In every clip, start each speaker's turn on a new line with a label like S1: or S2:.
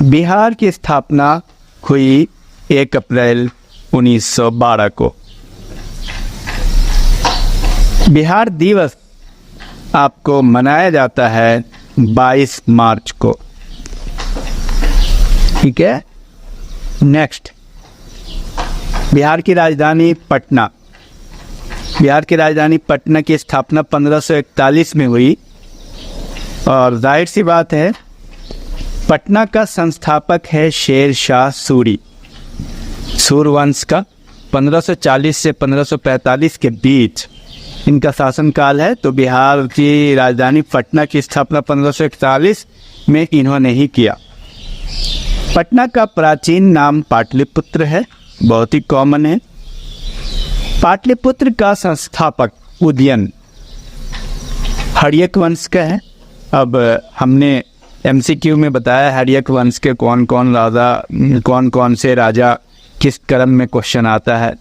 S1: बिहार की स्थापना हुई 1 अप्रैल 1912 को। बिहार दिवस आपको मनाया जाता है 22 मार्च को। ठीक है। नेक्स्ट, बिहार की राजधानी पटना। बिहार की राजधानी पटना की स्थापना 1541 में हुई और जाहिर सी बात है पटना का संस्थापक है शेर शाह सूरी। सूरवंश का 1540 से 1545 के बीच इनका शासनकाल है। तो बिहार की राजधानी पटना की स्थापना 1541 में इन्होंने ही किया। पटना का प्राचीन नाम पाटलिपुत्र है, बहुत ही कॉमन है। पाटलिपुत्र का संस्थापक उदयन हर्यक वंश का है। अब हमने MCQ में बताया हर्यक वंश के कौन कौन से राजा किस क्रम में क्वेश्चन आता है।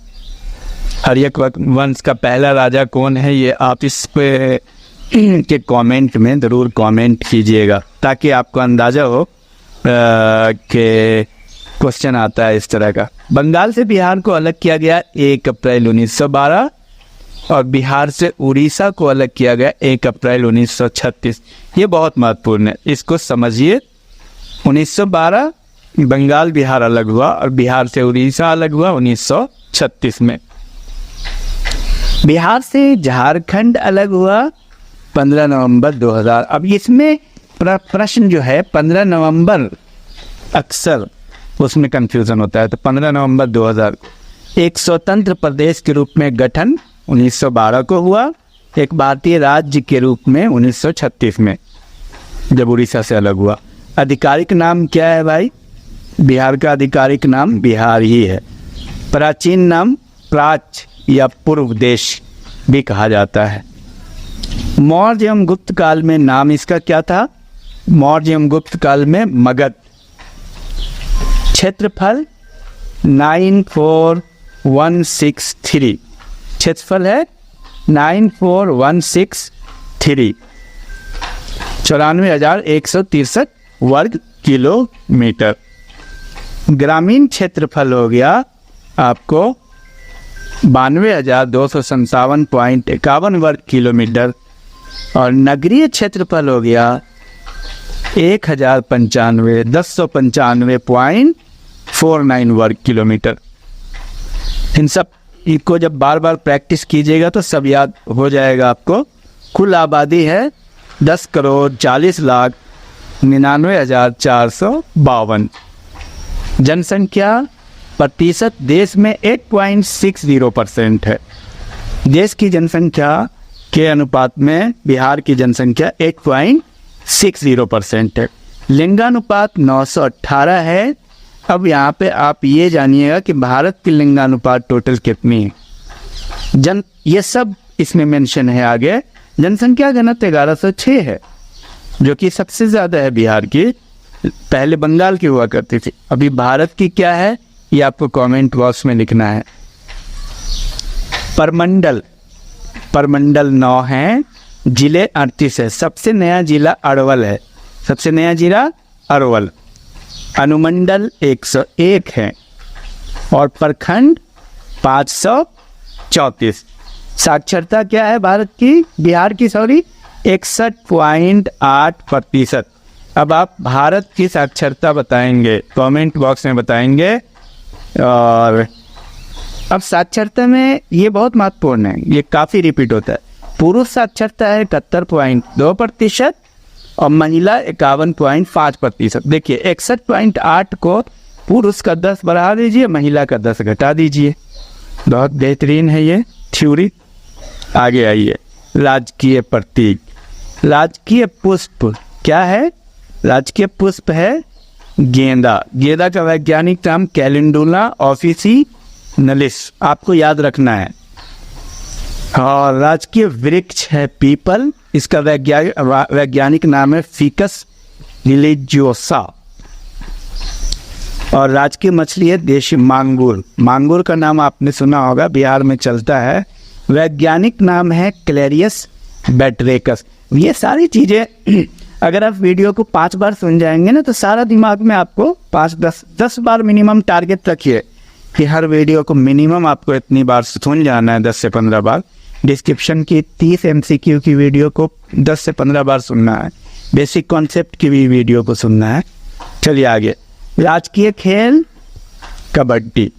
S1: हर्यक वंश का पहला राजा कौन है, ये आप इस पे के कमेंट में ज़रूर कमेंट कीजिएगा ताकि आपको अंदाज़ा हो कि क्वेश्चन आता है इस तरह का। बंगाल से बिहार को अलग किया गया 1 अप्रैल 1912 और बिहार से उड़ीसा को अलग किया गया 1 अप्रैल 1936। ये बहुत महत्वपूर्ण है, इसको समझिए। 1912 बंगाल बिहार अलग हुआ और बिहार से उड़ीसा अलग हुआ 1936 में। बिहार से झारखंड अलग हुआ 15 नवंबर 2000। अब इसमें प्रश्न जो है 15 नवंबर अक्सर उसमें कंफ्यूजन होता है। तो 15 नवंबर 2000 एक स्वतंत्र प्रदेश के रूप में गठन 1912 को हुआ, एक भारतीय राज्य के रूप में 1936 में जब उड़ीसा से अलग हुआ। आधिकारिक नाम क्या है भाई? बिहार का आधिकारिक नाम बिहार ही है। प्राचीन नाम प्राच्य या पूर्व देश भी कहा जाता है। मौर्य एवं गुप्त काल में नाम इसका क्या था? मौर्य एवं गुप्त काल में मगध। क्षेत्रफल 94163, क्षेत्रफल है 94163, 94,163 वर्ग किलोमीटर। ग्रामीण क्षेत्रफल हो गया आपको 92,257.51 वर्ग किलोमीटर और नगरीय क्षेत्रफल हो गया 1095.49 वर्ग किलोमीटर। इन सब को जब बार बार प्रैक्टिस कीजिएगा तो सब याद हो जाएगा आपको। कुल आबादी है 10,40,99,452। जनसंख्या प्रतिशत देश में 8.60% है। देश की जनसंख्या के अनुपात में बिहार की जनसंख्या 8.60% है। लिंगानुपात 918 है। अब यहाँ पे आप ये जानिएगा कि भारत की लिंगानुपात टोटल कितनी है। ये सब इसमें मेंशन है आगे। जनसंख्या घनत्व 1106 है जो कि सबसे ज़्यादा है बिहार की। पहले बंगाल की हुआ करती थी, अभी भारत की क्या है ये आपको कमेंट बॉक्स में लिखना है। परमंडल 9 है, जिले 38 है। सबसे नया जिला अरवल है, सबसे नया जिला अरवल। अनुमंडल 101 है और प्रखंड 534। साक्षरता क्या है भारत की, बिहार की 61.8%। अब आप भारत की साक्षरता बताएंगे, कमेंट बॉक्स में बताएंगे। और अब साक्षरता में ये बहुत महत्वपूर्ण है, ये काफ़ी रिपीट होता है। पुरुष साक्षरता है 71.2% और महिला 51.5%। देखिए 61.8 को पुरुष का 10 बढ़ा दीजिए, महिला का 10 घटा दीजिए। बहुत बेहतरीन है ये थ्योरी। आगे आइए, राजकीय प्रतीक। राजकीय पुष्प क्या है? राजकीय पुष्प है गेंदा। गेंदा का वैज्ञानिक नाम कैलेंडुला ऑफिसिनलिस, आपको याद रखना है। और राजकीय वृक्ष है पीपल, इसका वैज्ञानिक नाम है फिकस रिलीजियोसा। और राजकीय मछली है देशी मांगुर। मांगुर का नाम आपने सुना होगा, बिहार में चलता है। वैज्ञानिक नाम है क्लेरियस बैट्रेकस। ये सारी चीज़ें अगर आप वीडियो को 5 बार सुन जाएंगे ना तो सारा दिमाग में आपको 5-10 बार मिनिमम टारगेट रखिए कि हर वीडियो को मिनिमम आपको इतनी बार सुन जाना है, 10 से 15 बार। डिस्क्रिप्शन की 30 MCQ की वीडियो को 10 से 15 बार सुनना है। बेसिक कॉन्सेप्ट की भी वीडियो को सुनना है। चलिए आगे। राजकीय खेल कबड्डी।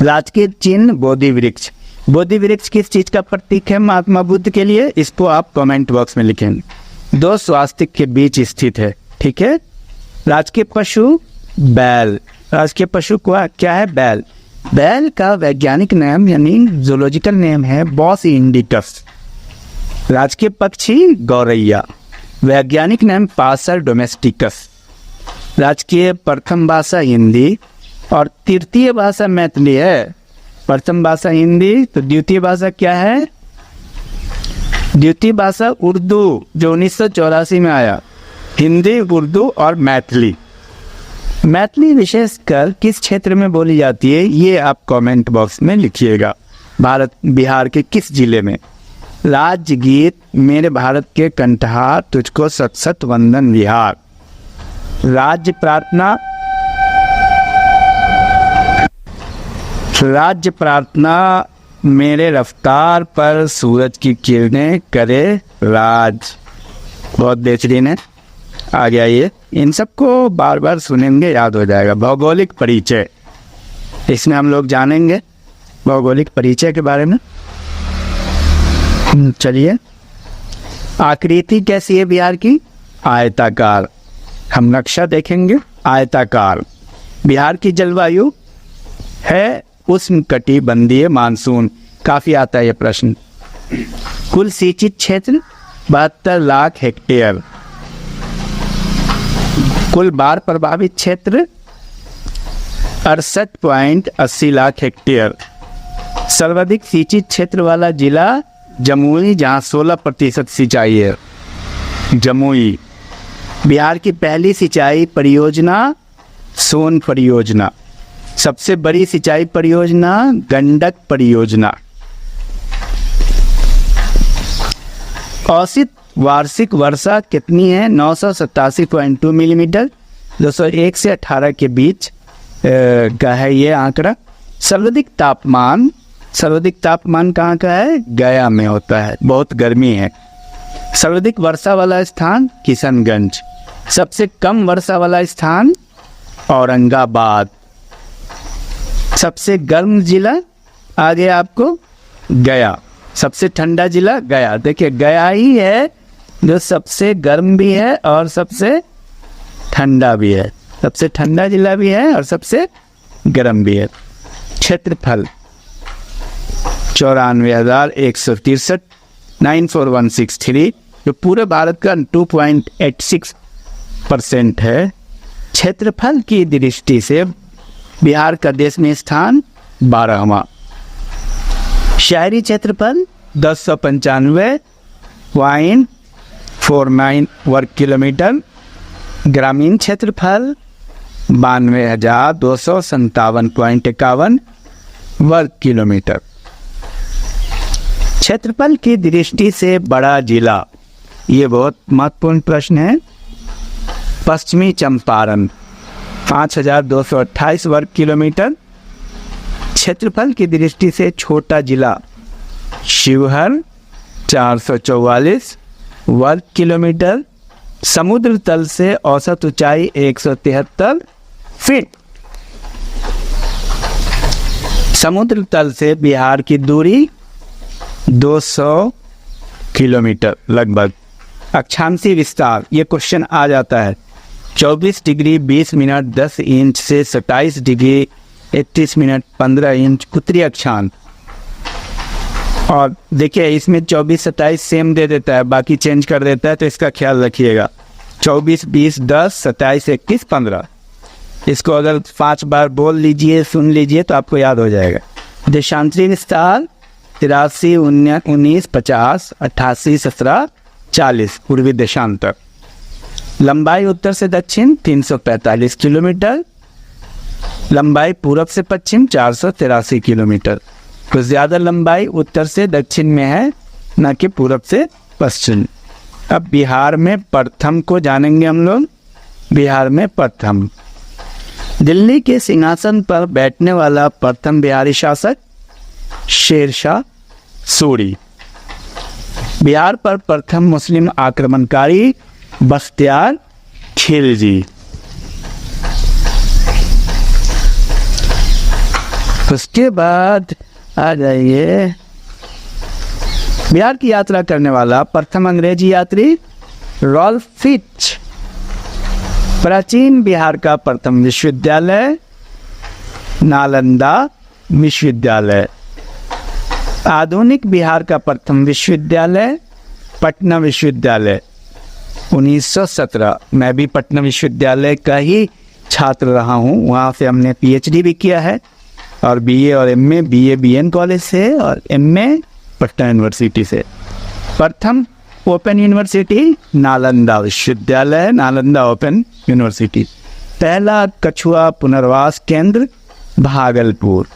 S1: राजकीय चिन्ह बोधि वृक्ष। बोधि वृक्ष किस चीज का प्रतीक है महात्मा बुद्ध के लिए? इसको आप कमेंट बॉक्स में लिखेंगे। 2 स्वास्तिक के बीच स्थित है, ठीक है। राजकीय पशु बैल। राजकीय पशु क्या है? बैल। बैल का वैज्ञानिक नाम यानी जूलॉजिकल नेम है बॉस इंडिकस। राजकीय पक्षी गौरैया। वैज्ञानिक नाम पासर डोमेस्टिकस। राजकीय प्रथम भाषा हिंदी और तृतीय भाषा मैथिली है। प्रथम भाषा हिंदी, तो द्वितीय भाषा क्या है? द्वितीय भाषा उर्दू, जो 1984 में आया। हिंदी, उर्दू और मैथिली। मैथिली विशेषकर किस क्षेत्र में बोली जाती है ये आप कमेंट बॉक्स में लिखिएगा। बिहार के किस जिले में? राज्य गीत मेरे भारत के कंठहार तुझको सत सत वंदन बिहार। राज्य प्रार्थना, राज्य प्रार्थना मेरे रफ्तार पर सूरज की किरणें करे राज। बहुत बेहतरीन है। आगे आइए, इन सबको बार बार सुनेंगे, याद हो जाएगा। भौगोलिक परिचय, इसमें हम लोग जानेंगे भौगोलिक परिचय के बारे में। चलिए, आकृति कैसी है बिहार की? आयताकार। हम नक्शा देखेंगे, आयताकार। बिहार की जलवायु है उष्णकटिबंधीय मानसून। काफी आता है ये प्रश्न। कुल सिंचित क्षेत्र 72 लाख हेक्टेयर। कुल बाढ़ प्रभावित क्षेत्र 68.80 लाख हेक्टेयर। सर्वाधिक सिंचित क्षेत्र वाला जिला जमुई, जहाँ 16% सिंचाई है। जमुई। बिहार की पहली सिंचाई परियोजना सोन परियोजना। सबसे बड़ी सिंचाई परियोजना गंडक परियोजना। औसत वार्षिक वर्षा कितनी है? 987.2 मिलीमीटर। 201 से 18 के बीच का है ये आंकड़ा। सर्वाधिक तापमान, सर्वाधिक तापमान कहाँ का है? गया में होता है, बहुत गर्मी है। सर्वाधिक वर्षा वाला स्थान किशनगंज। सबसे कम वर्षा वाला स्थान औरंगाबाद। सबसे गर्म जिला आगे आपको गया। सबसे ठंडा जिला गया। देखिए, गया ही है जो सबसे गर्म भी है और सबसे ठंडा भी है। सबसे ठंडा जिला भी है और सबसे गर्म भी है। क्षेत्रफल 94,163, 94,163, जो पूरे भारत का 2.86% है। क्षेत्रफल की दृष्टि से बिहार का देश में स्थान 12वां। शहरी क्षेत्रफल 1095.49 वर्ग किलोमीटर। ग्रामीण क्षेत्रफल 92,257.51 वर्ग किलोमीटर। क्षेत्रफल की दृष्टि से बड़ा जिला, ये बहुत महत्वपूर्ण प्रश्न है। पश्चिमी चंपारण 5,228 वर्ग किलोमीटर। क्षेत्रफल की दृष्टि से छोटा जिला शिवहर 444 वर्ग किलोमीटर। समुद्र तल से औसत ऊंचाई 173 फीट। समुद्र तल से बिहार की दूरी 200 किलोमीटर लगभग। अक्षांशीय विस्तार, ये क्वेश्चन आ जाता है। 24 डिग्री 20 मिनट 10 इंच से 27 डिग्री 31 मिनट 15 इंच उत्तरी अक्षांश। और देखिए, इसमें 24-27 सेम दे देता है, बाकी चेंज कर देता है, तो इसका ख्याल रखिएगा। 24, 20, 10, 27, 21, 15। इसको अगर 5 बार बोल लीजिए, सुन लीजिए, तो आपको याद हो जाएगा। देशांतरी विस्तार 83, 19, 50, 88, 17, 40 पूर्वी देशांतर। लंबाई उत्तर से दक्षिण 345 किलोमीटर। लंबाई पूरब से पश्चिम 483 किलोमीटर। तो ज़्यादा लंबाई उत्तर से दक्षिण में है, न कि पूरब से पश्चिम। अब बिहार में प्रथम को जानेंगे हम लोग। बिहार में प्रथम, दिल्ली के सिंहासन पर बैठने वाला प्रथम बिहारी शासक शेरशाह सूरी। बिहार पर प्रथम मुस्लिम आक्रमणकारी बख्तियार खिलजी। उसके बाद आ जाइए, बिहार की यात्रा करने वाला प्रथम अंग्रेजी यात्री रॉल्फ फिच। प्राचीन बिहार का प्रथम विश्वविद्यालय नालंदा विश्वविद्यालय। आधुनिक बिहार का प्रथम विश्वविद्यालय पटना विश्वविद्यालय 1917। मैं भी पटना विश्वविद्यालय का ही छात्र रहा हूँ, वहाँ से हमने पीएचडी भी किया है और बीए और एमए, बीए बीएन कॉलेज से और एमए पटना यूनिवर्सिटी से। प्रथम ओपन यूनिवर्सिटी नालंदा विश्वविद्यालय, नालंदा ओपन यूनिवर्सिटी। पहला कछुआ पुनर्वास केंद्र भागलपुर।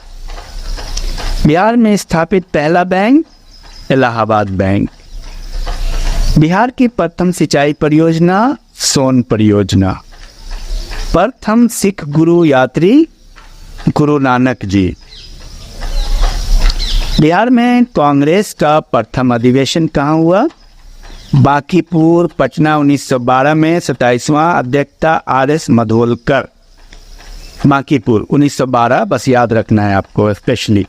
S1: बिहार में स्थापित पहला बैंक इलाहाबाद बैंक। बिहार की प्रथम सिंचाई परियोजना सोन परियोजना। प्रथम सिख गुरु यात्री गुरु नानक जी। बिहार में कांग्रेस का प्रथम अधिवेशन कहाँ हुआ? बांकीपुर पटना 1912 में 27वां अध्यक्षता आर.एस. मधोलकर। बांकीपुर 1912, बस याद रखना है आपको स्पेशली।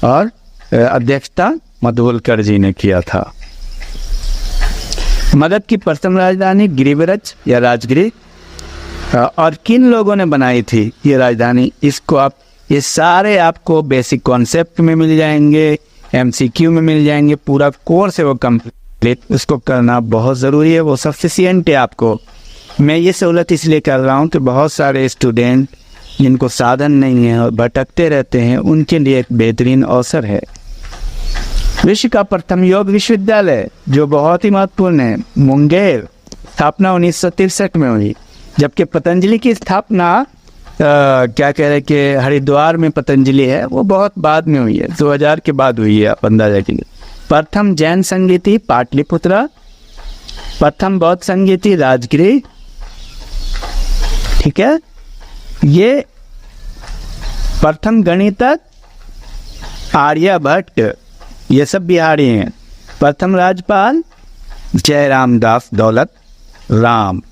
S1: और अध्यक्षता मधोलकर जी ने किया था। मगध की प्रथम राजधानी गिरिब्रज या राजगृह। और किन लोगों ने बनाई थी ये राजधानी? इसको आप, ये सारे आपको बेसिक कॉन्सेप्ट में मिल जाएंगे, एमसीक्यू में मिल जाएंगे, पूरा कोर्स है वो कंप्लीट, उसको करना बहुत ज़रूरी है, वो सफिशिएंट है आपको। मैं ये सहूलत इसलिए कर रहा हूँ कि बहुत सारे स्टूडेंट जिनको साधन नहीं है और भटकते रहते हैं, उनके लिए एक बेहतरीन अवसर है। विश्व का प्रथम योग विश्वविद्यालय जो बहुत ही महत्वपूर्ण है, मुंगेर, स्थापना 1963 में हुई। जबकि पतंजलि की स्थापना क्या कह रहे कि हरिद्वार में पतंजलि है, वो बहुत बाद में हुई है, 2000 के बाद हुई है, आप अंदाजा कीजिए। प्रथम जैन संगीति पाटलिपुत्रा। प्रथम बौद्ध संगीति राजगृह। ठीक है, ये प्रथम गणितज्ञ आर्यभट्ट, ये सब बिहारी हैं। प्रथम राज्यपाल जयराम दास दौलत राम।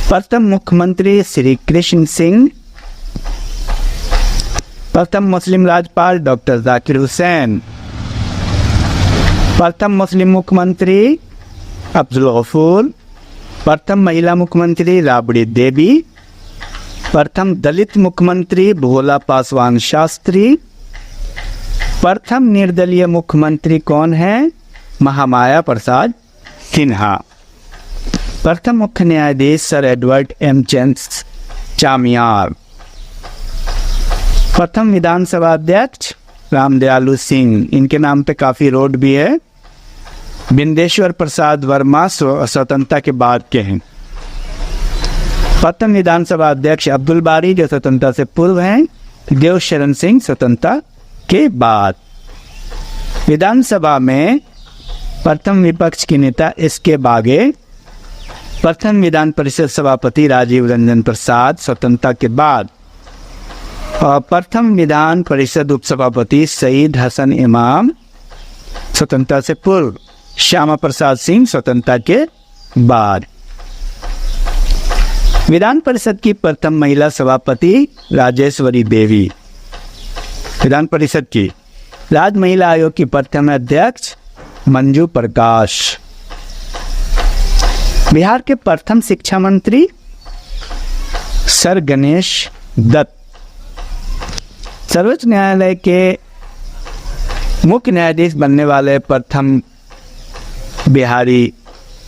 S1: प्रथम मुख्यमंत्री श्री कृष्ण सिंह। प्रथम मुस्लिम राज्यपाल डॉक्टर जाकिर हुसैन। प्रथम मुस्लिम मुख्यमंत्री अब्दुल गफूर। प्रथम महिला मुख्यमंत्री राबड़ी देवी। प्रथम दलित मुख्यमंत्री भोला पासवान शास्त्री। प्रथम निर्दलीय मुख्यमंत्री कौन है? महामाया प्रसाद सिन्हा। प्रथम मुख्य न्यायाधीश सर एडवर्ड एम चेंस चामियार। प्रथम विधानसभा अध्यक्ष रामदयालु सिंह, इनके नाम पे काफ़ी रोड भी है। बिंदेश्वर प्रसाद वर्मा स्वतंत्रता के बाद के हैं। प्रथम विधानसभा अध्यक्ष अब्दुल बारी जो स्वतंत्रता से पूर्व हैं। देवशरण सिंह स्वतंत्रता के बाद। विधानसभा में प्रथम विपक्ष के नेता एस.के. बागे। प्रथम विधान परिषद सभापति राजीव रंजन प्रसाद स्वतंत्रता के बाद। और प्रथम विधान परिषद उपसभापति सईद हसन इमाम स्वतंत्रता से पूर्व। श्यामा प्रसाद सिंह स्वतंत्रता के बाद। विधान परिषद की प्रथम महिला सभापति राजेश्वरी देवी। विधान परिषद की। राज्य महिला आयोग की प्रथम अध्यक्ष मंजू प्रकाश। बिहार के प्रथम शिक्षा मंत्री सर गणेश दत्त। सर्वोच्च न्यायालय के मुख्य न्यायाधीश बनने वाले प्रथम बिहारी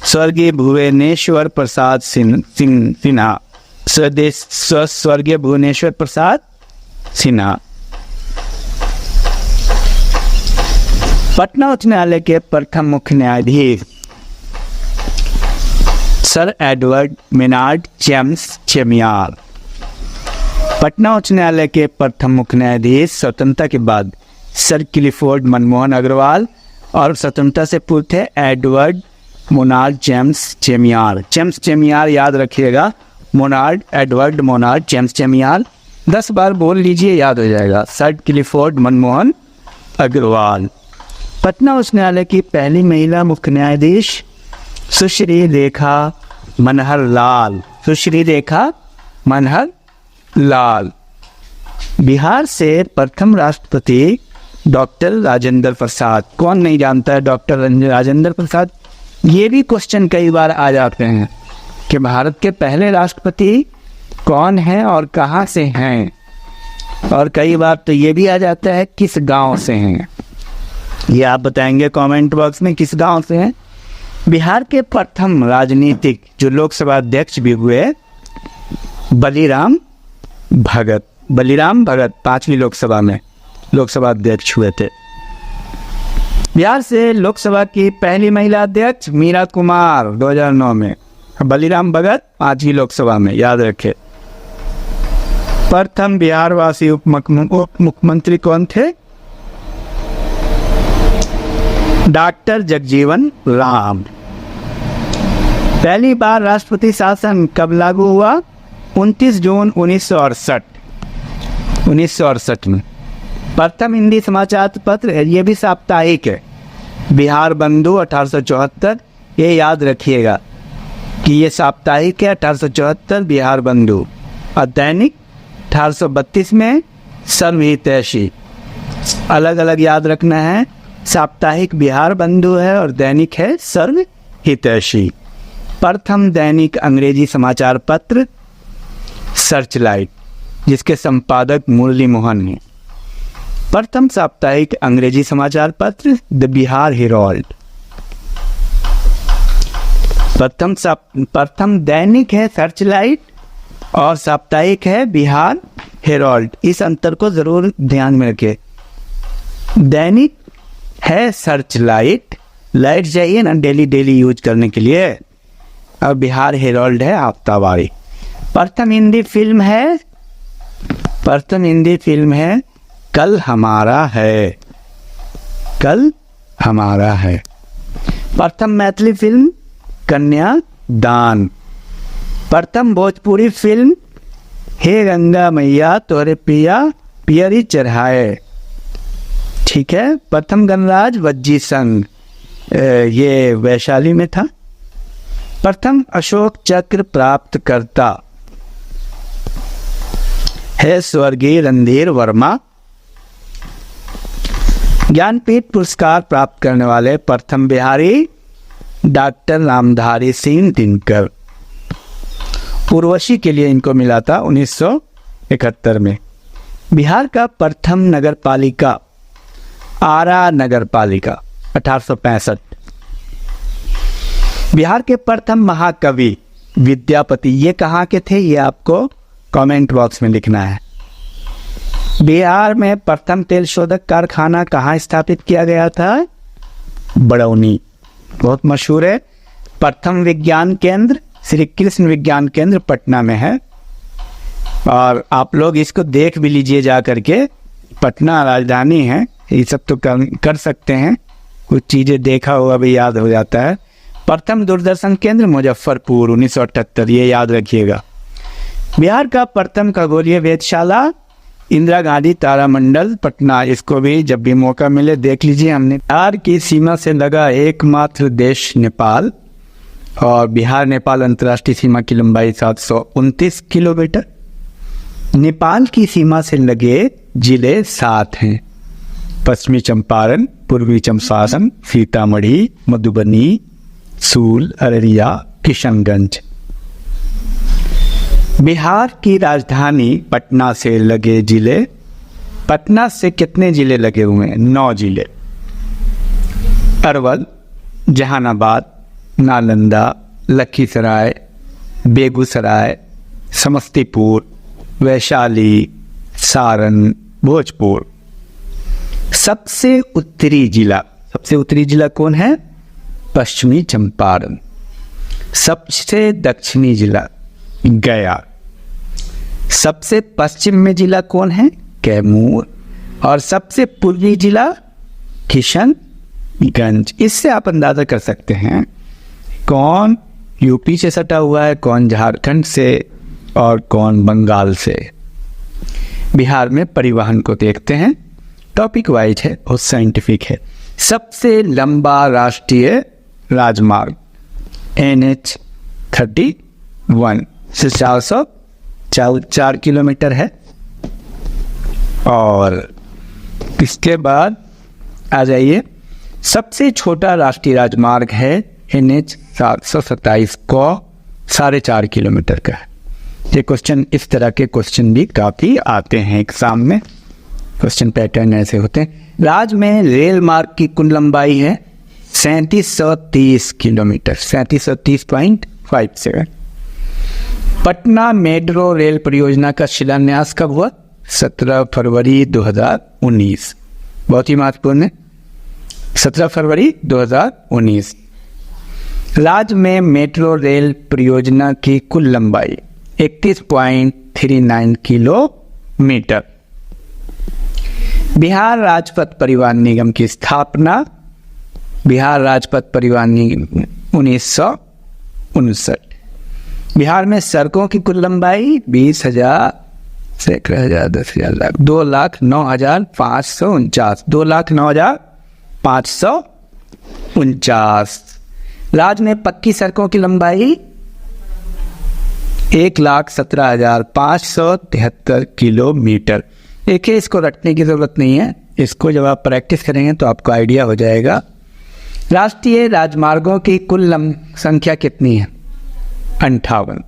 S1: स्वर्गीय भुवनेश्वर प्रसाद सिन्हा। स्वर्गीय भुवनेश्वर प्रसाद सिन्हा। पटना उच्च न्यायालय के प्रथम मुख्य न्यायाधीश sir Edward Maynard James Chamier. Patna उच्च न्यायालय के प्रथम मुख्य न्यायाधीश स्वतंत्रता के बाद सर क्लिफोर्ड मनमोहन अग्रवाल और स्वतंत्रता से पूर्व थे Edward Maynard James Chamier. James Chamier याद रखिएगा, Maynard, Edward Maynard, James Chamier. 10 बार बोल लीजिए, याद हो जाएगा। Sir Clifford Manmohan Agarwal. पटना उच्च न्यायालय की पहली महिला मुख्य न्यायाधीश सुश्री रेखा मनहर लाल। सुश्री रेखा मनहर लाल। बिहार से प्रथम राष्ट्रपति डॉक्टर राजेंद्र प्रसाद। कौन नहीं जानता है डॉक्टर राजेंद्र प्रसाद। ये भी क्वेश्चन कई बार आ जाते हैं कि भारत के पहले राष्ट्रपति कौन हैं और कहाँ से हैं, और कई बार तो ये भी आ जाता है किस गांव से हैं। ये आप बताएंगे कमेंट बॉक्स में किस गांव से हैं। बिहार के प्रथम राजनीतिक जो लोकसभा अध्यक्ष भी हुए बलिराम भगत। बलिराम भगत 5वीं लोकसभा में लोकसभा अध्यक्ष हुए थे। बिहार से लोकसभा की पहली महिला अध्यक्ष मीरा कुमार 2009 में। बलिराम भगत 5वीं लोकसभा में, याद रखें। प्रथम बिहारवासी उप मुख्यमंत्री कौन थे? डॉक्टर जगजीवन राम। पहली बार राष्ट्रपति शासन कब लागू हुआ? 29 जून 1968 में। प्रथम हिंदी समाचार पत्र, ये भी साप्ताहिक है, बिहार बंधु 1874। ये याद रखिएगा कि ये साप्ताहिक है 1874 बिहार बंधु, और दैनिक 1832 में सर्वहितैषी। अलग अलग याद रखना है, साप्ताहिक बिहार बंधु है और दैनिक है सर्वहितैषी। प्रथम दैनिक अंग्रेजी समाचार पत्र सर्चलाइट, जिसके संपादक मुरली मोहन हैं। प्रथम साप्ताहिक अंग्रेजी समाचार पत्र द बिहार हेराल्ड। प्रथम दैनिक है सर्चलाइट और साप्ताहिक है बिहार हेराल्ड। इस अंतर को जरूर ध्यान में रखें। दैनिक है सर्चलाइट, लाइट चाहिए ना डेली यूज करने के लिए, और बिहार हेराल्ड है हफ्तावारी। प्रथम हिंदी फिल्म है कल हमारा है। कल हमारा है। प्रथम मैथिली फिल्म कन्यादान। प्रथम भोजपुरी फिल्म हे गंगा मैया तोरे पिया पियरी चढ़ाए। ठीक है। प्रथम गणराज वज्जी संघ, ये वैशाली में था। प्रथम अशोक चक्र प्राप्त करता है स्वर्गीय रणधीर वर्मा। ज्ञानपीठ पुरस्कार प्राप्त करने वाले प्रथम बिहारी डॉक्टर रामधारी सिंह दिनकर। उर्वशी के लिए इनको मिला था 1971 में। बिहार का प्रथम नगर पालिका आरा नगर पालिका 1865। बिहार के प्रथम महाकवि विद्यापति, ये कहाँ के थे ये आपको कमेंट बॉक्स में लिखना है। बिहार में प्रथम तेल शोधक कारखाना कहाँ स्थापित किया गया था? बड़ौनी, बहुत मशहूर है। प्रथम विज्ञान केंद्र श्री कृष्ण विज्ञान केंद्र पटना में है, और आप लोग इसको देख भी लीजिए जा करके। पटना राजधानी है, ये सब तो कर सकते हैं, कुछ चीज़ें देखा हुआ भी याद हो जाता है। प्रथम दूरदर्शन केंद्र मुजफ्फरपुर 1978, ये याद रखिएगा। बिहार का प्रथम खगोलीय वेधशाला इंदिरा गांधी तारामंडल पटना, इसको भी जब भी मौका मिले देख लीजिए। हमने बिहार की सीमा से लगा एकमात्र देश नेपाल, और बिहार नेपाल अंतर्राष्ट्रीय सीमा की लंबाई 729 किलोमीटर। नेपाल की सीमा से लगे जिले 7 हैं: पश्चिमी चंपारण, पूर्वी चंपारण, सीतामढ़ी, मधुबनी, सूल, अररिया, किशनगंज। बिहार की राजधानी पटना से लगे जिले, पटना से कितने जिले लगे हुए हैं? 9 जिले: अरवल, जहानाबाद, नालंदा, लखीसराय, बेगूसराय, समस्तीपुर, वैशाली, सारण, भोजपुर। सबसे उत्तरी जिला कौन है? पश्चिमी चंपारण। सबसे दक्षिणी जिला गया। सबसे पश्चिम में जिला कौन है? कैमूर। और सबसे पूर्वी जिला किशनगंज। इससे आप अंदाजा कर सकते हैं कौन यूपी से सटा हुआ है, कौन झारखंड से और कौन बंगाल से। बिहार में परिवहन को देखते हैं, टॉपिक वाइज है, बहुत साइंटिफिक है। सबसे लंबा राष्ट्रीय राजमार्ग NH-31 से 404 किलोमीटर है। और इसके बाद आ जाइए, सबसे छोटा राष्ट्रीय राजमार्ग है NH-727 को 4.5 किलोमीटर का है। ये क्वेश्चन, इस तरह के क्वेश्चन भी काफ़ी आते हैं एग्जाम में, क्वेश्चन पैटर्न ऐसे होते हैं। राज्य में रेल मार्ग की कुल लंबाई है 3730 किलोमीटर, 3730.57। पटना मेट्रो रेल परियोजना का शिलान्यास कब हुआ? 17 फरवरी 2019। बहुत ही महत्वपूर्ण है, 17 फरवरी 2019। राज्य में मेट्रो रेल परियोजना की कुल लंबाई 31.39 किलोमीटर। बिहार राजपथ परिवहन निगम की स्थापना, बिहार राजपथ परिवहन निगम 1959। बिहार में सड़कों की कुल लंबाई 20,000, सैकड़ों हजार, 10,000, लाख, 2,09,549, 2,09,549। राज्य में पक्की सड़कों की लंबाई 1,17,573 किलोमीटर। देखिए, इसको रटने की जरूरत नहीं है, इसको जब आप प्रैक्टिस करेंगे तो आपको आइडिया हो जाएगा। राष्ट्रीय राजमार्गों की कुल संख्या कितनी है? 58।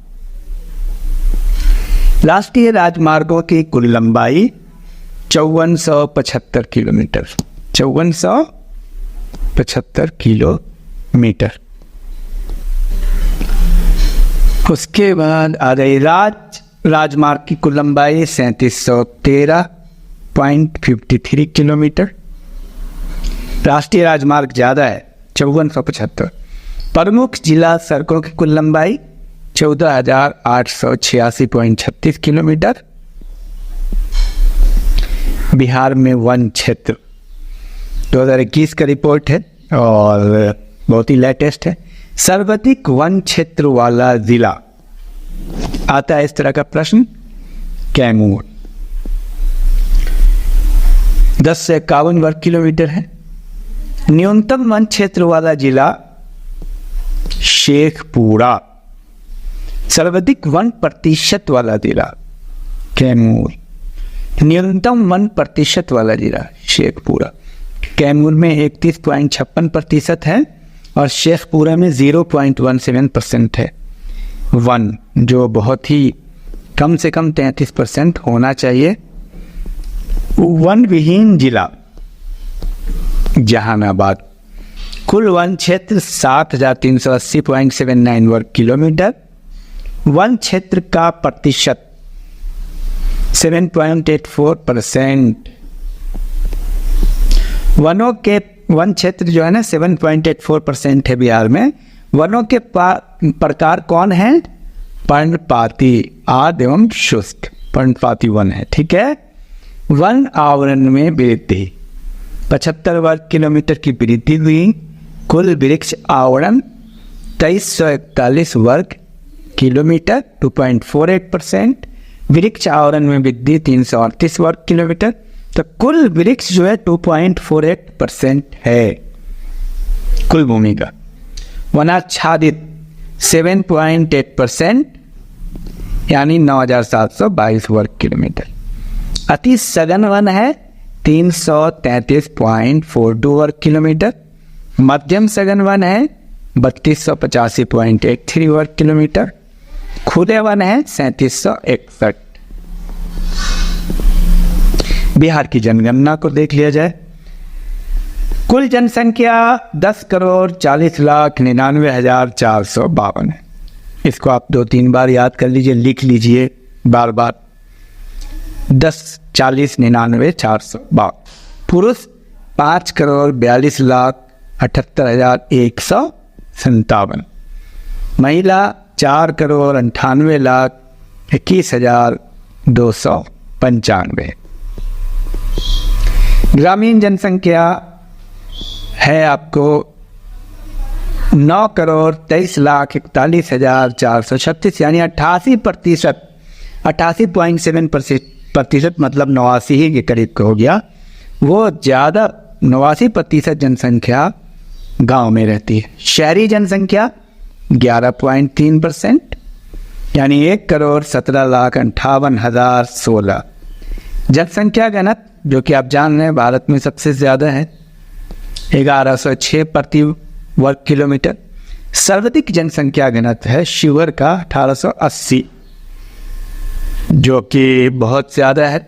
S1: राष्ट्रीय राजमार्गों की कुल लंबाई 5475 किलोमीटर, 5475 किलोमीटर। उसके बाद आ गई राजमार्ग की कुल लंबाई 3713.53 किलोमीटर। राष्ट्रीय राजमार्ग ज़्यादा है, 5475। प्रमुख जिला सड़कों की कुल लंबाई 14,886.36 किलोमीटर। बिहार में वन क्षेत्र 2021 का रिपोर्ट है और बहुत ही लेटेस्ट है। सर्वाधिक वन क्षेत्र वाला जिला आता है इस तरह का प्रश्न, कैमूर, 10 से 51 वर्ग किलोमीटर है। न्यूनतम वन क्षेत्र वाला जिला शेखपुरा। सर्वाधिक वन प्रतिशत वाला जिला कैमूर। न्यूनतम वन प्रतिशत वाला जिला शेखपुरा। कैमूर में 31.56% है और शेखपुरा में 0.17% है वन, जो बहुत ही कम से कम 33% होना चाहिए। वन विहीन जिला जहानाबाद। कुल वन क्षेत्र 7,380.79 वर्ग किलोमीटर। वन क्षेत्र का प्रतिशत 7.84%। वनों के वन क्षेत्र जो है ना 7.84% है बिहार में। वनों के प्रकार कौन है? पर्णपाती, आर्द्र एवं शुष्क, पर्णपाती वन है, ठीक है। वन आवरण में वृद्धि 75 वर्ग किलोमीटर की वृद्धि हुई। कुल वृक्ष आवरण 2341 वर्ग किलोमीटर, 2.48%। वृक्ष आवरण में वृद्धि 338 वर्ग किलोमीटर। तो कुल वृक्ष जो है 2.48% है कुल भूमि का। वनाच्छादित 7.8%, यानी 9,722 वर्ग किलोमीटर। अति सघन वन है 333.42 वर्ग किलोमीटर। मध्यम सघन वन है 3285.83 वर्ग किलोमीटर। खुले वन है 3761। बिहार की जनगणना को देख लिया जाए। कुल जनसंख्या 10,40,99,452 है। इसको आप 2-3 बार याद कर लीजिए, लिख लीजिए बार बार। 10,40,99,452। पुरुष 5,42,78,157। महिला 4,98,21,295। ग्रामीण जनसंख्या है आपको 9,23,41,436 यानी 88%, 88.7% मतलब 89 ही के करीब का हो गया। वो ज़्यादा 89% जनसंख्या गांव में रहती है। शहरी जनसंख्या 11.3% यानी 1,17,58,016। जनसंख्या घनत्व जो कि आप जान रहे हैं भारत में सबसे ज़्यादा है, 1106 प्रति वर्ग किलोमीटर। सर्वाधिक जनसंख्या घनत्व है शिवहर का 1880, जो कि बहुत ज़्यादा है।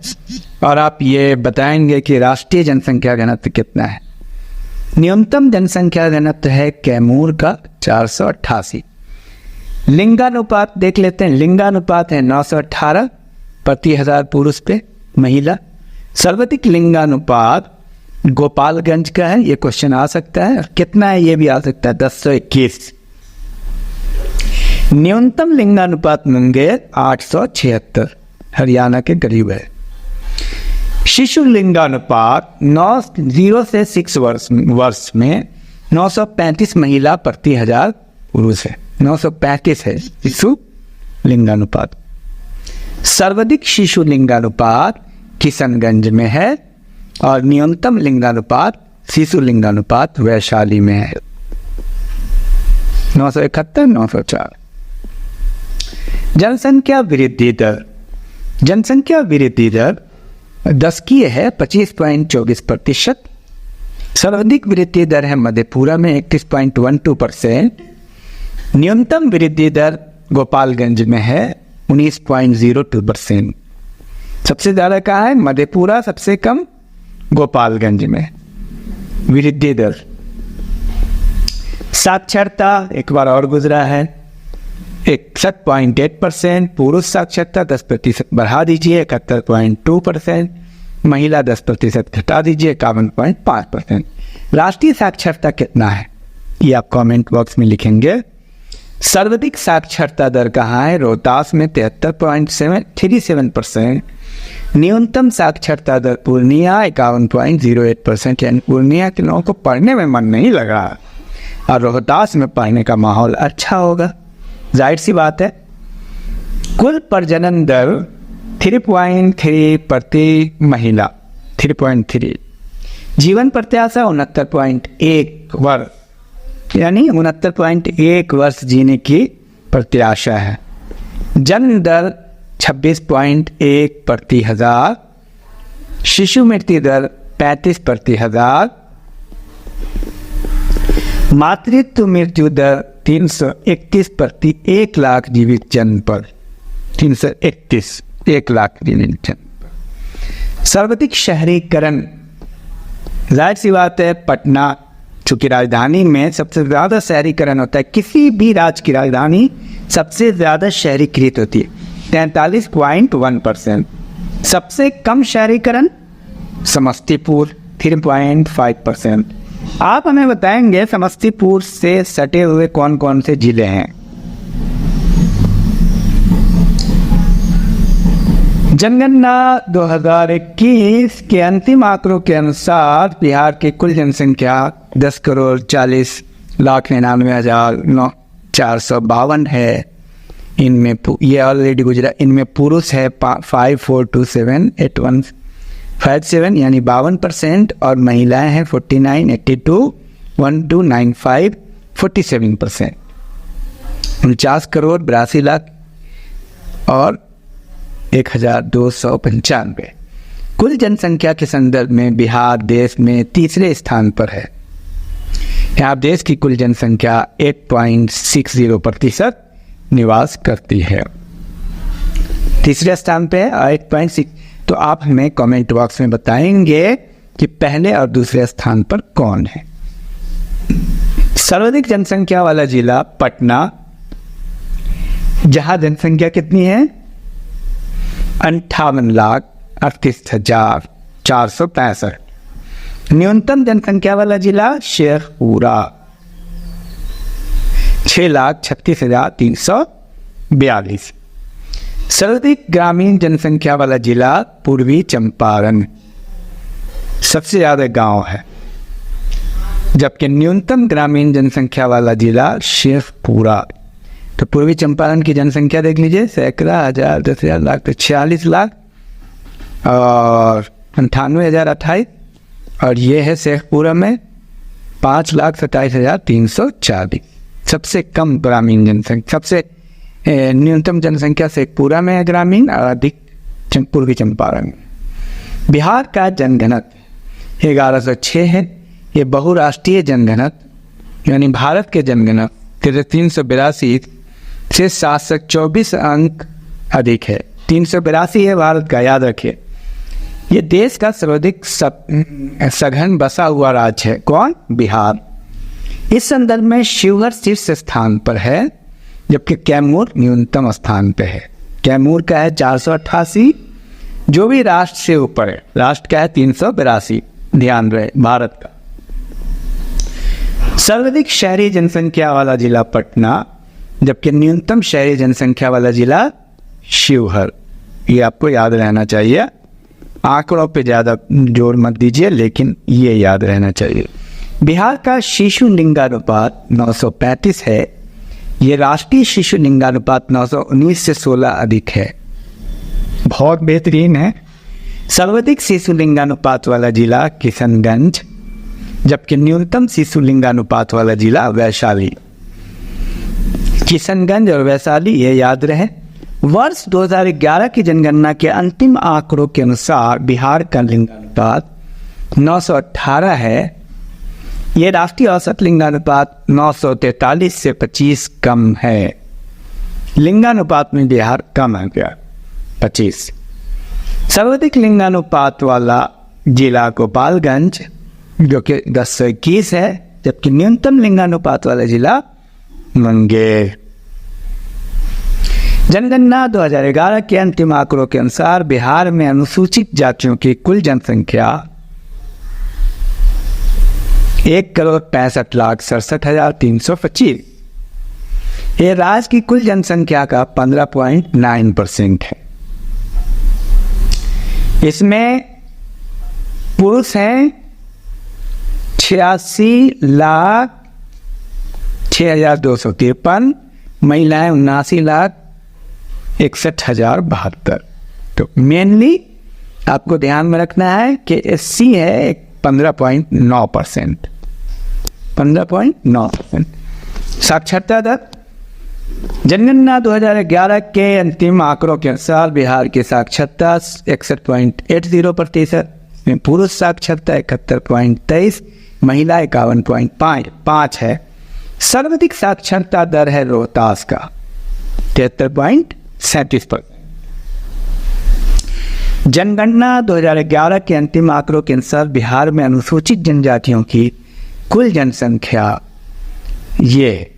S1: और आप ये बताएंगे कि राष्ट्रीय जनसंख्या घनत्व कितना है। न्यूनतम जनसंख्या घनत्व है कैमूर का 488। लिंगानुपात देख लेते हैं। लिंगानुपात है 918 प्रति 1000 पुरुष पे महिला। सर्वाधिक लिंगानुपात गोपालगंज का है, ये क्वेश्चन आ सकता है। कितना है ये भी आ सकता है, 1021। न्यूनतम लिंगानुपात मुंगेर 876, हरियाणा के करीब है। शिशु लिंगानुपात 0 से 6 वर्ष में 935 महिला प्रति 1000 पुरुष है। 935 है शिशु लिंगानुपात। सर्वाधिक शिशु लिंगानुपात किशनगंज में है और न्यूनतम लिंगानुपात शिशु लिंगानुपात वैशाली में है, 971, 904। जनसंख्या वृद्धि दर। जनसंख्या वृद्धि दर दशकीय है 25.24%। सर्वाधिक वृद्धि दर है मधेपुरा में 31.12%। न्यूनतम वृद्धि दर गोपालगंज में है 19.02%। सबसे ज़्यादा कहाँ है? मधेपुरा, सबसे कम गोपालगंज में वृद्धि दर। साक्षरता एक बार और गुजरा है, 61.8%। पुरुष साक्षरता 10% बढ़ा दीजिए, 71.2%। महिला 10% घटा दीजिए, 51.5%। राष्ट्रीय साक्षरता कितना है ये आप कमेंट बॉक्स में लिखेंगे। सर्वाधिक साक्षरता दर कहाँ है? रोहतास में 73.37%। न्यूनतम साक्षरता दर पूर्णिया 51.08%। यानी पूर्णिया के लोगों को पढ़ने में मन नहीं लगा और रोहतास में पढ़ने का माहौल अच्छा होगा, जाहिर सी बात है। कुल प्रजनन दर 3.3 प्रति महिला, 3.3। जीवन प्रत्याशा 69.1 वर्ष, यानी 69.1 वर्ष जीने की प्रत्याशा है। जन्म दर 26.1 प्रति 1000। शिशु मृत्यु दर 35 प्रति 1000। मातृत्व मृत्यु दर 331 प्रति 1 लाख जीवित जन्म पर, 331 1 लाख जीवित जन्म पर। सर्वाधिक शहरीकरण, जाहिर सी बात है पटना, चूँकि राजधानी में सबसे ज़्यादा शहरीकरण होता है। किसी भी राज्य की राजधानी सबसे ज़्यादा शहरीकृत होती है, 43.1%। सबसे कम शहरीकरण समस्तीपुर, 3.5%। आप हमें बताएंगे समस्तीपुर से सटे हुए कौन कौन से जिले हैं। जनगणना 2021 के अंतिम आंकड़ों के अनुसार बिहार की कुल जनसंख्या 10,40,99,452 है। इनमें ये ऑलरेडी गुजरा। इनमें पुरुष है 54278157 यानी 52%, और महिलाएं हैं 49821295 47%। 49,82,82 और 1,295। कुल जनसंख्या के संदर्भ में बिहार देश में तीसरे स्थान पर है। यहाँ देश की कुल जनसंख्या 8.60% निवास करती है, तीसरे स्थान पे 8.6। तो आप हमें कमेंट बॉक्स में बताएंगे कि पहले और दूसरे स्थान पर कौन है। सर्वाधिक जनसंख्या वाला जिला पटना, जहां जनसंख्या कितनी है? 58,38,465। न्यूनतम जनसंख्या वाला जिला शेखपुरा, 6,36,342। सर्वाधिक ग्रामीण जनसंख्या वाला जिला पूर्वी चंपारण, सबसे ज़्यादा गांव है। जबकि न्यूनतम ग्रामीण जनसंख्या वाला जिला शेखपुरा। तो पूर्वी चंपारण की जनसंख्या देख लीजिए, सैकड़ा, हजार, 10,000, लाख, तो 46 लाख और 98,028, और ये है शेखपुरा में 5,27,340। सबसे कम ग्रामीण जनसंख्या, सबसे न्यूनतम जनसंख्या शेखपुरा में है ग्रामीण, और अधिक पूर्वी चंपारण में। बिहार का जनघनत्व 1106 है। ये बहुराष्ट्रीय जनघनत्व यानी भारत के जनघनत्व 382 से 724 अंक अधिक है। 382 है भारत का, याद रखिए। ये देश का सर्वाधिक सघन बसा हुआ राज्य है। कौन? बिहार। इस संदर्भ में शिवहर शीर्ष स्थान पर है, जबकि कैमूर न्यूनतम स्थान पे है। कैमूर का है 488, जो भी राष्ट्र से ऊपर है। राष्ट्र का है 382, ध्यान रहे, भारत का। सर्वाधिक शहरी जनसंख्या वाला जिला पटना, जबकि न्यूनतम शहरी जनसंख्या वाला जिला शिवहर। ये आपको याद रहना चाहिए। आंकड़ों पे ज़्यादा जोर मत दीजिए, लेकिन ये याद रहना चाहिए। बिहार का शिशु लिंगानुपात 935 है। ये राष्ट्रीय शिशु लिंगानुपात 919 से 16 अधिक है, बहुत बेहतरीन है। सर्वाधिक शिशु लिंगानुपात वाला जिला किशनगंज, जबकि न्यूनतम शिशु लिंगानुपात वाला जिला वैशाली। किशनगंज और वैशाली, ये याद रहे। वर्ष 2011 की जनगणना के अंतिम आंकड़ों के अनुसार बिहार का लिंगानुपात 918 है। ये राष्ट्रीय औसत लिंगानुपात 943 से 25 कम है। लिंगानुपात में बिहार कम है क्या? 25। सर्वाधिक लिंगानुपात वाला जिला गोपालगंज, जो कि 1021 है, जबकि न्यूनतम लिंगानुपात वाला जिला मुंगेर। जनगणना 2011 के अंतिम आंकड़ों के अनुसार बिहार में अनुसूचित जातियों की कुल जनसंख्या 1,65,67,325। ये राज्य की कुल जनसंख्या का 15.9% है। इसमें पुरुष हैं 86,06,253, महिलाएं 79,61,072। तो मेनली आपको ध्यान में रखना है कि एससी है 15.9%। 15.9%। साक्षरता दर, जनगणना 2011 के अंतिम आंकड़ों के अनुसार बिहार की साक्षरता 61.80%, पुरुष साक्षरता 71.23, महिला 51.5 है। सर्वाधिक साक्षरता दर है रोहतास का 73.37%। जनगणना 2011 के अंतिम आंकड़ों के अनुसार बिहार में अनुसूचित जनजातियों की कुल जनसंख्या ये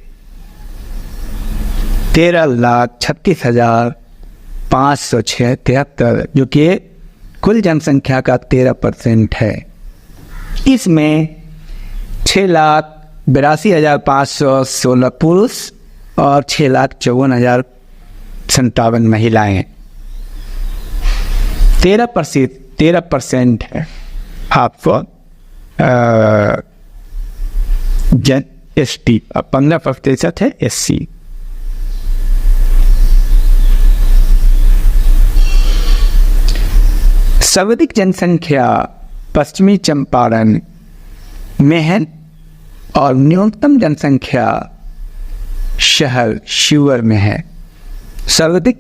S1: 13,36,573, जो कि कुल जनसंख्या का 13% है। इसमें 6,82,516 पुरुष और 6,54,057 महिलाएं। 13% है आपको ST, 15% है SC। सर्वाधिक जनसंख्या पश्चिमी चंपारण में है और न्यूनतम जनसंख्या शहर शिवहर में है। सर्वाधिक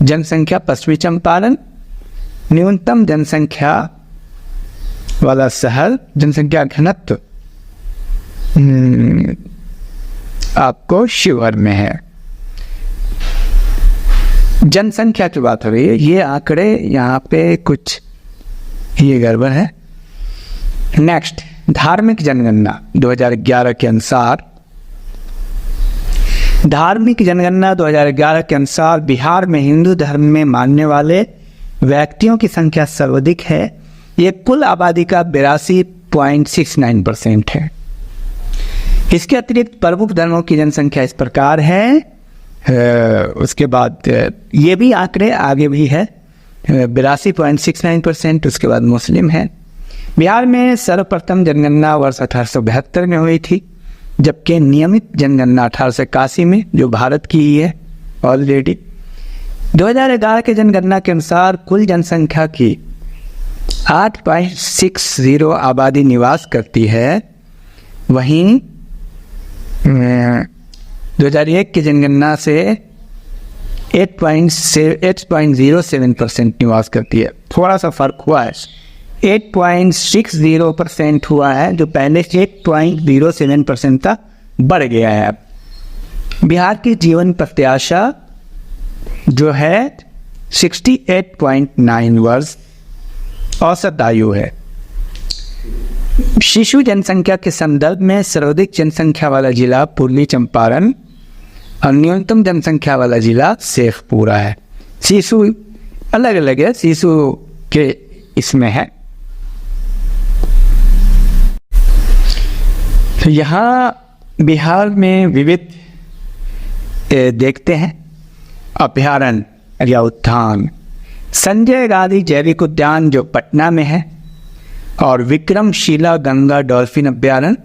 S1: जनसंख्या पश्चिमी चंपारण, न्यूनतम जनसंख्या वाला शहर, जनसंख्या घनत्व आपको शिवहर में है। जनसंख्या की बात हो रही है, ये आंकड़े यहाँ पे कुछ ये गड़बड़ है। नेक्स्ट, धार्मिक जनगणना 2011 के अनुसार, धार्मिक जनगणना 2011 के अनुसार बिहार में हिंदू धर्म में मानने वाले व्यक्तियों की संख्या सर्वाधिक है। ये कुल आबादी का 82.69% है। इसके अतिरिक्त प्रमुख धर्मों की जनसंख्या इस प्रकार है। उसके बाद ये भी आंकड़े आगे भी है, 82.69%। उसके बाद मुस्लिम है बिहार में सर्वप्रथम जनगणना वर्ष 1872 में हुई थी, जबकि नियमित जनगणना 1881 में, जो भारत की ही है ऑलरेडी। 2011 के जनगणना के अनुसार कुल जनसंख्या की 8.60 आबादी निवास करती है। वहीं 2001 की जनगणना से 8.07% निवास करती है। थोड़ा सा फर्क हुआ है, 8.60% हुआ है, जो पहले से 8.07% था, बढ़ गया है। बिहार की जीवन प्रत्याशा जो है 68.9 वर्ष औसत आयु है। शिशु जनसंख्या के संदर्भ में सर्वाधिक जनसंख्या वाला जिला पूर्वी चंपारण और न्यूनतम जनसंख्या वाला जिला शेखपुरा है। शिशु अलग अलग है, शिशु के इसमें है। तो यहाँ बिहार में विविध देखते हैं अभयारण्य या उद्यान। संजय गांधी जैविक उद्यान जो पटना में है, और विक्रमशिला गंगा डॉल्फिन अभयारण्य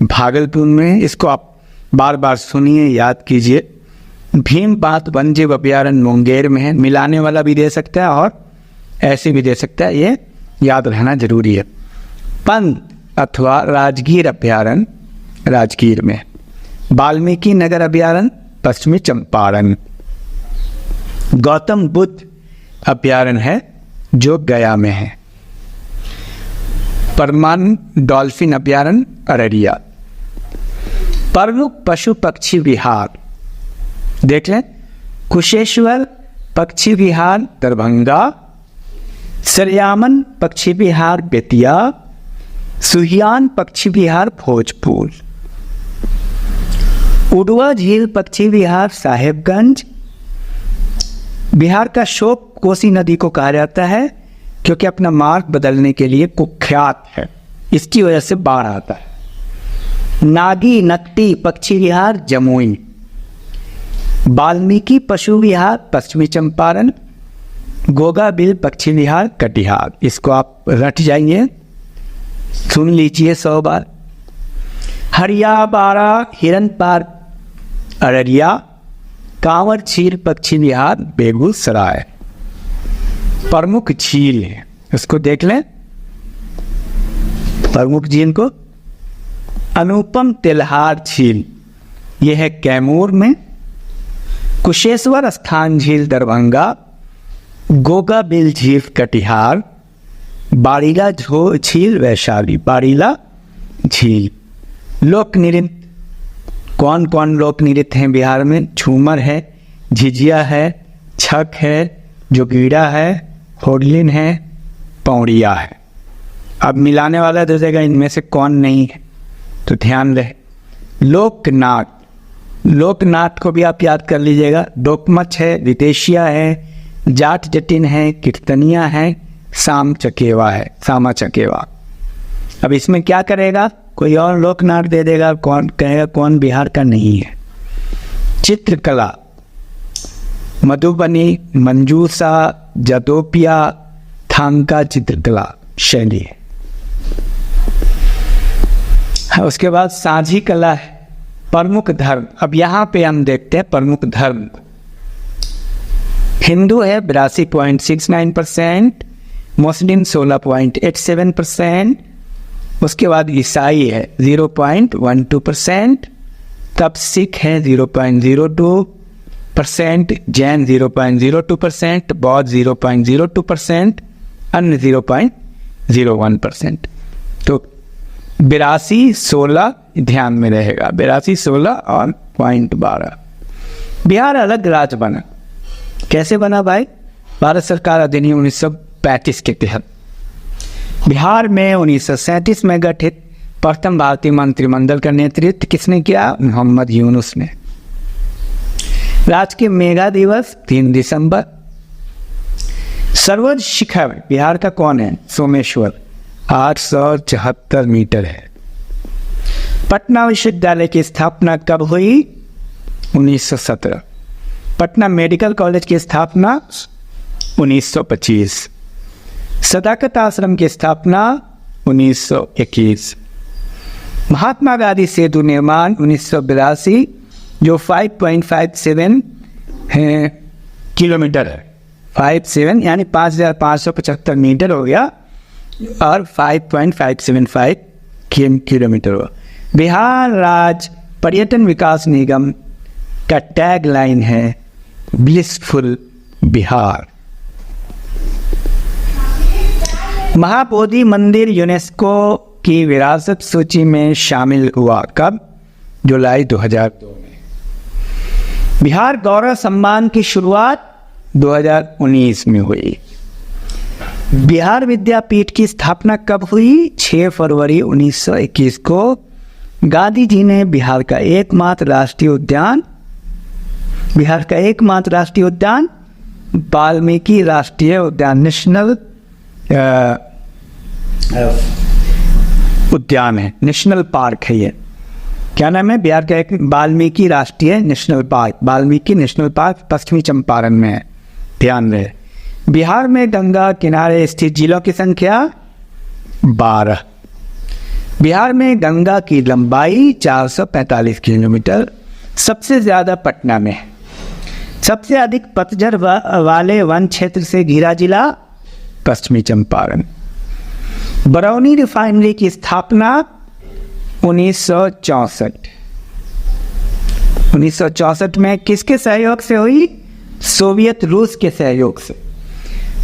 S1: भागलपुर में। इसको आप बार बार सुनिए, याद कीजिए। भीमबात वन्यजीव अभयारण्य मुंगेर में है। मिलाने वाला भी दे सकता है और ऐसे भी दे सकता है, ये याद रहना जरूरी है। पंत अथवा राजगीर अभयारण्य राजगीर में। वाल्मीकि नगर अभयारण्य पश्चिमी चंपारण। गौतम बुद्ध अभयारण्य है जो गया में है। परमान डॉल्फिन अभयारण्य अररिया। प्रमुख पशु पक्षी विहार देख लें, कुशेश्वर पक्षी विहार दरभंगा, सरयामन पक्षी विहार बेतिया, सुहियान पक्षी विहार भोजपुर, उडुआ झील पक्षी विहार साहेबगंज। बिहार का शोक कोसी नदी को कहा जाता है क्योंकि अपना मार्ग बदलने के लिए कुख्यात है, इसकी वजह से बाढ़ आता है। नागी नकटी पक्षी विहार जमुई। वाल्मीकि पशु विहार पश्चिमी चंपारण। गोगा बिल पक्षी विहार कटिहार। इसको आप रट जाइए, सुन लीजिए 100 बार। हरियाबाड़ा हिरन पार्क अररिया। कांवर झील पक्षी विहार बेगूसराय। प्रमुख झील है, उसको देख लें। प्रमुख झील को अनुपम तिलहार झील, यह है कैमूर में। कुशेश्वर स्थान झील दरभंगा। गोगा बिल झील कटिहार। बारीला झील वैशाली। बारीला झील। लोक नृत्य, कौन कौन लोक नृत्य हैं बिहार में? झूमर है, झिझिया है, छक है, जोगीड़ा है, होडलिन है, पौड़िया है। अब मिलाने वाला दे देगा इनमें से कौन नहीं है, तो ध्यान रहे। लोकनाट, लोकनाट को भी आप याद कर लीजिएगा। डोकमच है, विदेशिया है, जाट जटिन है, कीर्तनिया है, साम चकेवा है, सामा चकेवा। अब इसमें क्या करेगा, कोई और लोकनाट दे देगा, कौन कहेगा कौन बिहार का नहीं है। चित्रकला, मधुबनी, मंजूसा, जदोपिया, थांका चित्रकला शैली है। उसके बाद साझी कला है। प्रमुख धर्म, अब यहाँ पे हम देखते हैं प्रमुख धर्म। हिंदू है 82.69%, मुस्लिम 16.87%, उसके बाद ईसाई है 0.12%, तब सिख है 0.02%, जैन 0.02%, बौद्ध 0.02%, अन्य 0.01%। तो 82-16 ध्यान में रहेगा, 82-16 और 0.12। बिहार अलग राज्य बना, कैसे बना भाई? भारत सरकार अधिनियम 1935 के तहत। बिहार में 1937 में गठित प्रथम भारतीय मंत्रिमंडल का नेतृत्व किसने किया? मोहम्मद यूनुस ने। राजकीय मेगा दिवस 3 दिसंबर। सर्वोच्च शिखर बिहार का कौन है? सोमेश्वर, 874 मीटर है। पटना विश्वविद्यालय की स्थापना कब हुई? 1917। पटना मेडिकल कॉलेज की स्थापना 1925। सदाकत आश्रम की स्थापना 1921। महात्मा गांधी सेतु निर्माण 1982, जो 5.57 किलोमीटर है। 57 यानी 5,575 मीटर हो गया और 5.575 किलोमीटर हुआ। बिहार राज्य पर्यटन विकास निगम का टैग लाइन है ब्लिसफुल बिहार। महाबोधि मंदिर यूनेस्को की विरासत सूची में शामिल हुआ कब? जुलाई 2002 में। बिहार गौरव सम्मान की शुरुआत 2019 में हुई। बिहार विद्यापीठ की स्थापना कब हुई? 6 फरवरी 1921 को। गांधी जी ने बिहार का एकमात्र राष्ट्रीय उद्यान वाल्मीकि राष्ट्रीय उद्यान, नेशनल उद्यान है, नेशनल पार्क है ये। क्या नाम है? बिहार का एक वाल्मीकि राष्ट्रीय national park, Valmiki national park पश्चिमी चंपारण में है, ध्यान रहे। बिहार में गंगा किनारे स्थित जिलों की संख्या 12। बिहार में गंगा की लंबाई 445 किलोमीटर, सबसे ज़्यादा पटना में। सबसे अधिक पतझड़ वाले वन क्षेत्र से घिरा जिला पश्चिमी चंपारण। बरौनी रिफाइनरी की स्थापना 1964 में किसके सहयोग से हुई? सोवियत रूस के सहयोग से।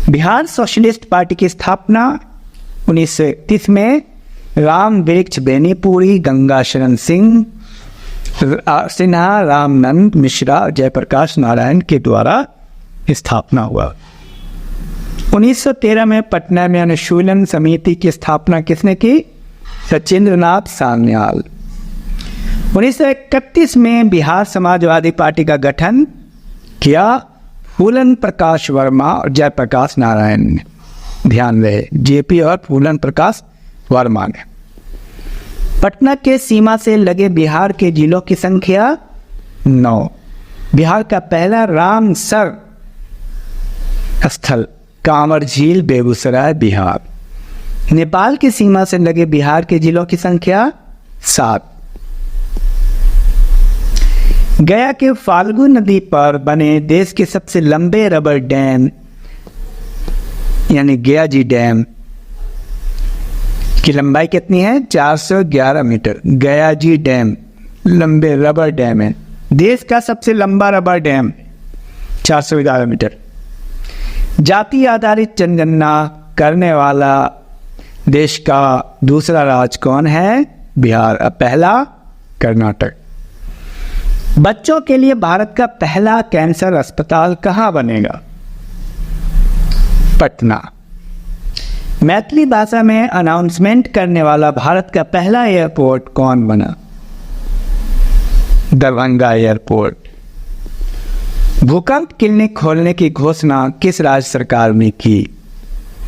S1: बिहार सोशलिस्ट पार्टी की स्थापना 1931 में राम वृक्ष बेनीपुरी, गंगा शरण सिन्हा, रामनंद मिश्रा, जयप्रकाश नारायण के द्वारा स्थापना हुआ। 1913 में पटना में अनुशीलन समिति की स्थापना किसने की? सचिंद्रनाथ सान्याल। 1931 में बिहार समाजवादी पार्टी का गठन किया फूलन प्रकाश वर्मा और जयप्रकाश नारायण ने, ध्यान रहे, जेपी और फूलन प्रकाश वर्मा ने। पटना के सीमा से लगे बिहार के जिलों की संख्या 9। बिहार का पहला रामसर स्थल कांवर झील, बेगूसराय, बिहार। नेपाल की सीमा से लगे बिहार के जिलों की संख्या 7। गया के फाल्गु नदी पर बने देश के सबसे लंबे रबर डैम यानी गया जी डैम की लंबाई कितनी है? 411 मीटर। गया जी डैम लंबे रबर डैम है, देश का सबसे लंबा रबर डैम, 411 मीटर। जाति आधारित जनगणना करने वाला देश का दूसरा राज्य कौन है? बिहार। पहला कर्नाटक। बच्चों के लिए भारत का पहला कैंसर अस्पताल कहाँ बनेगा? पटना। मैथिली भाषा में अनाउंसमेंट करने वाला भारत का पहला एयरपोर्ट कौन बना? दरभंगा एयरपोर्ट। भूकंप क्लिनिक खोलने की घोषणा किस राज्य सरकार ने की?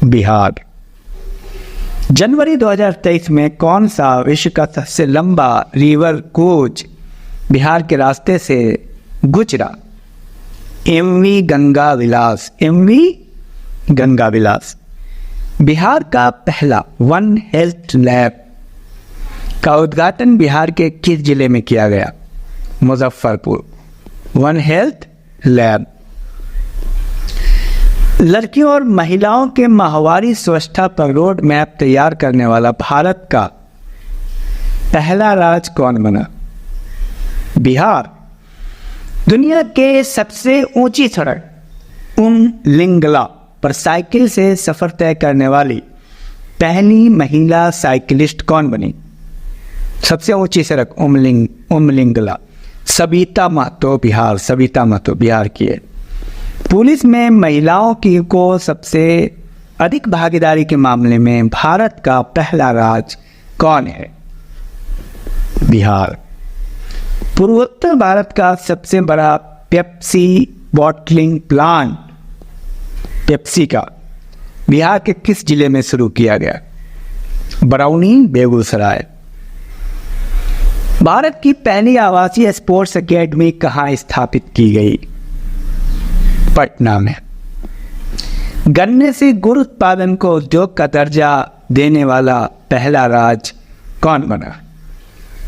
S1: बिहार। जनवरी 2023 में कौन सा विश्व का सबसे लंबा रिवर कोच बिहार के रास्ते से गुजरा? एमवी गंगा विलास। एमवी गंगा विलास। बिहार का पहला वन हेल्थ लैब का उद्घाटन बिहार के किस जिले में किया गया? मुजफ्फरपुर। One health lab. लड़कियों और महिलाओं के माहवारी स्वच्छता पर रोड मैप तैयार करने वाला भारत का पहला राज्य कौन बना? बिहार। दुनिया के सबसे ऊंची सड़क उमलिंगला पर साइकिल से सफर तय करने वाली पहली महिला साइकिलिस्ट कौन बनी? सबसे ऊंची सड़क उमलिंगला। सविता महतो, बिहार। सविता महतो बिहार की है। पुलिस में महिलाओं की को सबसे अधिक भागीदारी के मामले में भारत का पहला राज्य कौन है? बिहार। पूर्वोत्तर भारत का सबसे बड़ा पेप्सी बॉटलिंग प्लांट पेप्सी का बिहार के किस जिले में शुरू किया गया? बरौनी, बेगूसराय। भारत की पहली आवासीय स्पोर्ट्स एकेडमी कहाँ स्थापित की गई? पटना में। गन्ने से गुड़ उत्पादन को उद्योग का दर्जा देने वाला पहला राज्य कौन बना?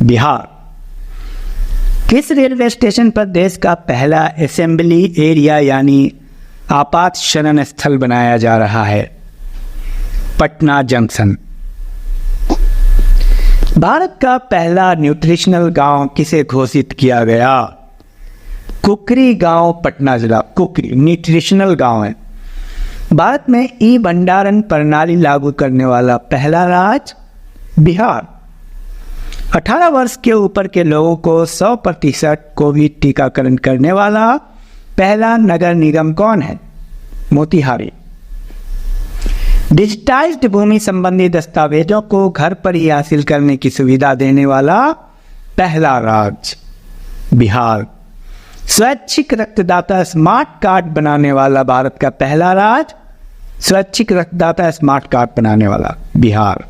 S1: बिहार। किस रेलवे स्टेशन पर देश का पहला असेंबली एरिया यानी आपात शरण स्थल बनाया जा रहा है? पटना जंक्शन। भारत का पहला न्यूट्रिशनल गांव किसे घोषित किया गया? कुकरी गांव, पटना जिला। कुकरी न्यूट्रिशनल गांव है। भारत में ई भंडारण प्रणाली लागू करने वाला पहला राज्य? बिहार। 18 वर्ष के ऊपर के लोगों को 100% कोविड टीकाकरण करने वाला पहला नगर निगम कौन है? मोतिहारी। डिजिटाइज्ड भूमि संबंधी दस्तावेजों को घर पर ही हासिल करने की सुविधा देने वाला पहला राज्य? बिहार। स्वैच्छिक रक्तदाता स्मार्ट कार्ड बनाने वाला भारत का पहला राज्य? स्वैच्छिक रक्तदाता स्मार्ट कार्ड बनाने वाला बिहार।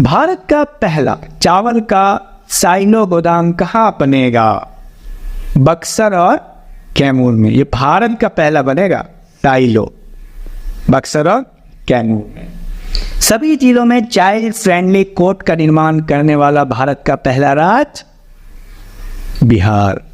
S1: भारत का पहला चावल का साइलो गोदाम कहाँ बनेगा? बक्सर और कैमूर में। ये भारत का पहला बनेगा साइलो, बक्सर और कैमूर में। सभी जिलों में चाइल्ड फ्रेंडली कोर्ट का निर्माण करने वाला भारत का पहला राज्य? बिहार।